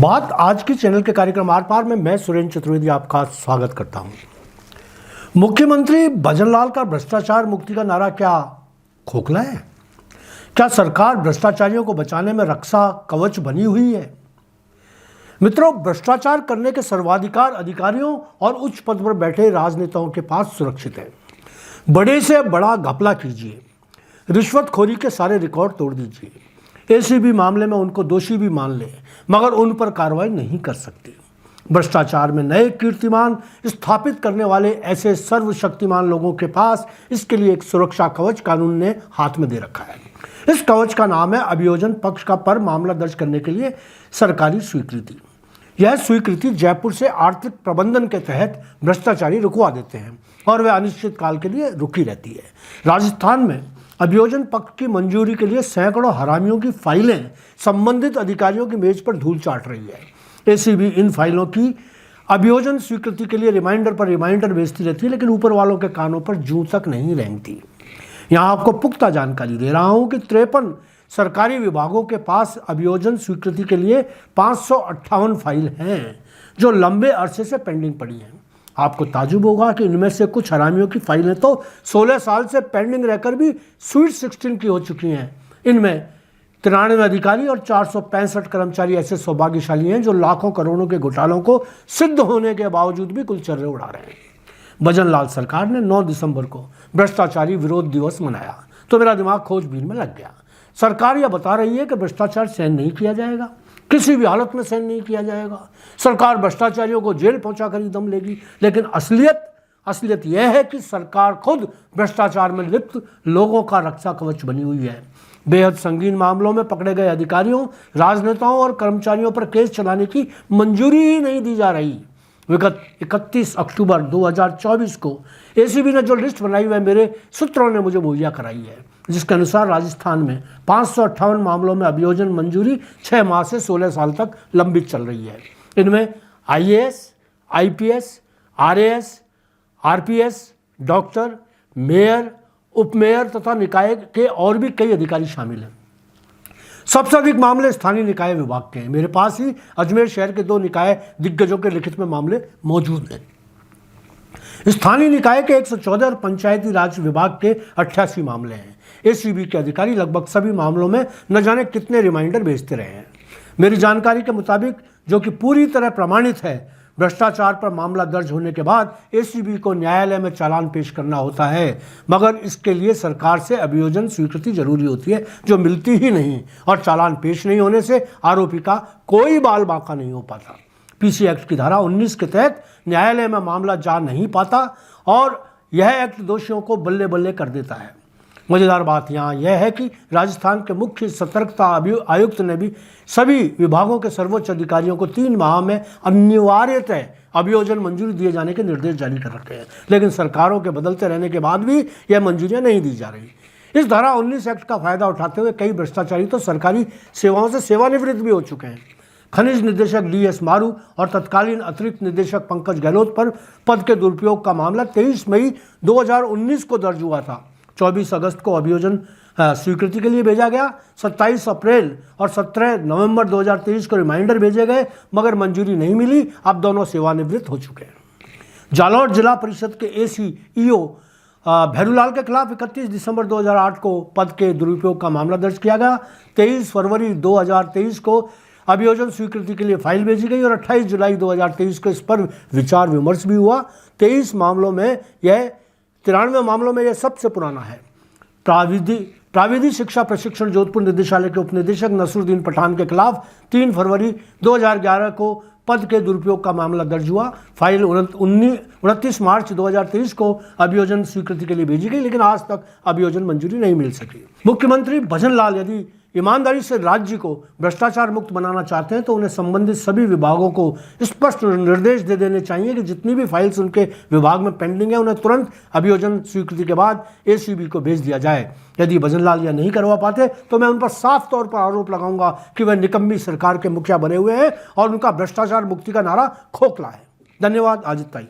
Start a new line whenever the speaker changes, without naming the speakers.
बात आज की चैनल के कार्यक्रम आर पार में मैं सुरेंद्र चतुर्वेदी आपका स्वागत करता हूं। मुख्यमंत्री भजनलाल का भ्रष्टाचार मुक्ति का नारा क्या खोखला है? क्या सरकार भ्रष्टाचारियों को बचाने में रक्षा कवच बनी हुई है? मित्रों, भ्रष्टाचार करने के सर्वाधिकार अधिकारियों और उच्च पद पर बैठे राजनेताओं के पास सुरक्षित है। बड़े से बड़ा घपला कीजिए, रिश्वतखोरी के सारे रिकॉर्ड तोड़ दीजिए, एसीबी मामले में उनको दोषी भी मान ले, मगर उन पर कार्रवाई नहीं कर सकती। भ्रष्टाचार में नए कीर्तिमान स्थापित करने वाले ऐसे सर्वशक्तिमान लोगों के पास इसके लिए एक सुरक्षा कवच कानून ने हाथ में दे रखा है। इस कवच का नाम है अभियोजन पक्ष का पर मामला दर्ज करने के लिए सरकारी स्वीकृति। यह स्वीकृति जयपुर से आर्थिक प्रबंधन के तहत भ्रष्टाचारी रुकवा देते हैं और वह अनिश्चित काल के लिए रुकी रहती है। राजस्थान में अभियोजन पक्ष की मंजूरी के लिए सैकड़ों हरामियों की फाइलें संबंधित अधिकारियों की मेज पर धूल चाट रही है। एसीबी इन फाइलों की अभियोजन स्वीकृति के लिए रिमाइंडर पर रिमाइंडर भेजती रहती है, लेकिन ऊपर वालों के कानों पर जूं तक नहीं रेंगती। यहाँ आपको पुख्ता जानकारी दे रहा हूँ कि 53 सरकारी विभागों के पास अभियोजन स्वीकृति के लिए 558 फाइल हैं जो लंबे अरसे से पेंडिंग पड़ी हैं। आपको ताजुब होगा कि इनमें से कुछ हरामियों की फाइलें तो 16 साल से पेंडिंग रहकर भी स्वीट 16 की हो चुकी हैं। इनमें 93 अधिकारी और 465 कर्मचारी ऐसे सौभाग्यशाली हैं जो लाखों करोड़ों के घोटालों को सिद्ध होने के बावजूद भी कुलचर्रे उड़ा रहे हैं। भजनलाल सरकार ने 9 दिसंबर को भ्रष्टाचारी विरोध दिवस मनाया तो मेरा दिमाग खोजबीन में लग गया। सरकार यह बता रही है कि भ्रष्टाचार सहन नहीं किया जाएगा, किसी भी हालत में सहन नहीं किया जाएगा। सरकार भ्रष्टाचारियों को जेल पहुंचाकर ही दम लेगी, लेकिन असलियत यह है कि सरकार खुद भ्रष्टाचार में लिप्त लोगों का रक्षा कवच बनी हुई है। बेहद संगीन मामलों में पकड़े गए अधिकारियों, राजनेताओं और कर्मचारियों पर केस चलाने की मंजूरी ही नहीं दी जा रही। विगत 31 अक्टूबर 2024 को एसीबी ने जो लिस्ट बनाई वह मेरे सूत्रों ने मुझे मुहैया कराई है, जिसके अनुसार राजस्थान में 558 मामलों में अभियोजन मंजूरी 6 माह से 16 साल तक लंबित चल रही है। इनमें IAS, IPS, RAS, RPS, doctor, mayor, उपमेयर तथा निकाय के और भी कई अधिकारी शामिल हैं। सबसे अधिक मामले स्थानीय निकाय विभाग के हैं। मेरे पास ही अजमेर शहर के 2 निकाय दिग्गजों के लिखित में मामले मौजूद हैं। स्थानीय निकाय के 114 और पंचायती राज विभाग के 88 मामले हैं। एसीबी के अधिकारी लगभग सभी मामलों में न जाने कितने रिमाइंडर भेजते रहे हैं। मेरी जानकारी के मुताबिक, जो कि पूरी तरह प्रमाणित है, भ्रष्टाचार पर मामला दर्ज होने के बाद एसीबी को न्यायालय में चालान पेश करना होता है, मगर इसके लिए सरकार से अभियोजन स्वीकृति जरूरी होती है, जो मिलती ही नहीं, और चालान पेश नहीं होने से आरोपी का कोई बाल बांका नहीं हो पाता। पीसी एक्ट की धारा 19 के तहत न्यायालय में मामला जा नहीं पाता और यह एक्ट दोषियों को बल्ले बल्ले कर देता है। मजेदार बात यहाँ यह है कि राजस्थान के मुख्य सतर्कता आयुक्त ने भी सभी विभागों के सर्वोच्च अधिकारियों को 3 माह में अनिवार्यतः अभियोजन मंजूरी दिए जाने के निर्देश जारी कर रखे हैं, लेकिन सरकारों के बदलते रहने के बाद भी यह मंजूरियां नहीं दी जा रही। इस धारा 19 एक्ट का फायदा उठाते हुए कई भ्रष्टाचारी तो सरकारी सेवाओं से सेवानिवृत्त भी हो चुके हैं। खनिज निदेशक डीएस मारू और तत्कालीन अतिरिक्त निदेशक पंकज गहलोत पर पद के दुरुपयोग का मामला 23 मई 2019 को दर्ज हुआ था। 24 अगस्त को अभियोजन स्वीकृति के लिए भेजा गया। 27 अप्रैल और 17 नवंबर 2023 को रिमाइंडर भेजे गए, मगर मंजूरी नहीं मिली। अब दोनों सेवानिवृत्त हो चुके हैं। जालौर जिला परिषद के एसीईओ भैरूलाल के खिलाफ 31 दिसंबर 2008 को पद के दुरुपयोग का मामला दर्ज किया गया। 23 फरवरी 2023 को अभियोजन स्वीकृति के लिए फाइल भेजी गई और 28 जुलाई 2023 को इस पर विचार विमर्श भी हुआ। 93 मामलों में यह सबसे पुराना है। प्राविधिक शिक्षा प्रशिक्षण जोधपुर निदेशालय के उपनिदेशक नसरुद्दीन पठान के खिलाफ 3 फरवरी 2011 को पद के दुरुपयोग का मामला दर्ज हुआ। फाइल 29 मार्च 2023 को अभियोजन स्वीकृति के लिए भेजी गई, लेकिन आज तक अभियोजन मंजूरी नहीं मिल सकी। मुख्यमंत्री भजनलाल यदि ईमानदारी से राज्य को भ्रष्टाचार मुक्त बनाना चाहते हैं तो उन्हें संबंधित सभी विभागों को स्पष्ट निर्देश दे देने चाहिए कि जितनी भी फाइल्स उनके विभाग में पेंडिंग है उन्हें तुरंत अभियोजन स्वीकृति के बाद एसीबी को भेज दिया जाए। यदि भजनलाल यह नहीं करवा पाते तो मैं उन पर साफ तौर पर आरोप लगाऊंगा कि वह निकम्मी सरकार के मुखिया बने हुए हैं और उनका भ्रष्टाचार मुक्ति का नारा खोखला है। धन्यवाद। आज इतना ही।